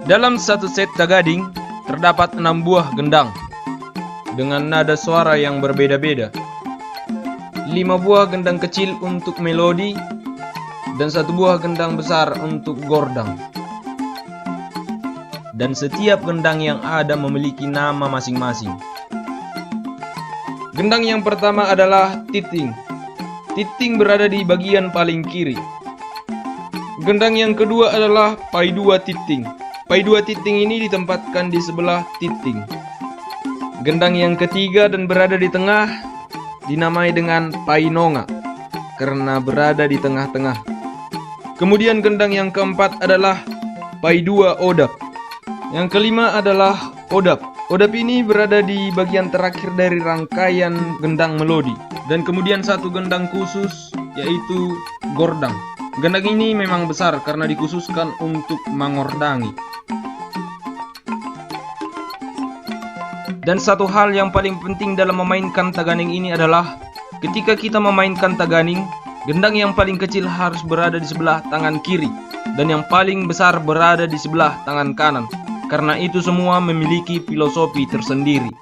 Dalam satu set tagading, terdapat 6 buah gendang dengan nada suara yang berbeda-beda. 5 buah gendang kecil untuk melodi dan 1 buah gendang besar untuk gordang. Dan setiap gendang yang ada memiliki nama masing-masing. Gendang yang pertama adalah titing. Titing berada di bagian paling kiri. Gendang yang kedua adalah pai dua titing. Pai dua titing ini ditempatkan di sebelah titing. Gendang yang ketiga dan berada di tengah dinamai dengan pai nonga karena berada di tengah-tengah. Kemudian gendang yang keempat adalah pai dua odap. Yang kelima adalah odap. Odap ini berada di bagian terakhir dari rangkaian gendang melodi. Dan kemudian satu gendang khusus yaitu gordang. Gendang ini memang besar karena dikhususkan untuk mangordangi. Dan satu hal yang paling penting dalam memainkan taganing ini adalah ketika kita memainkan taganing, gendang yang paling kecil harus berada di sebelah tangan kiri dan yang paling besar berada di sebelah tangan kanan. Karena itu semua memiliki filosofi tersendiri.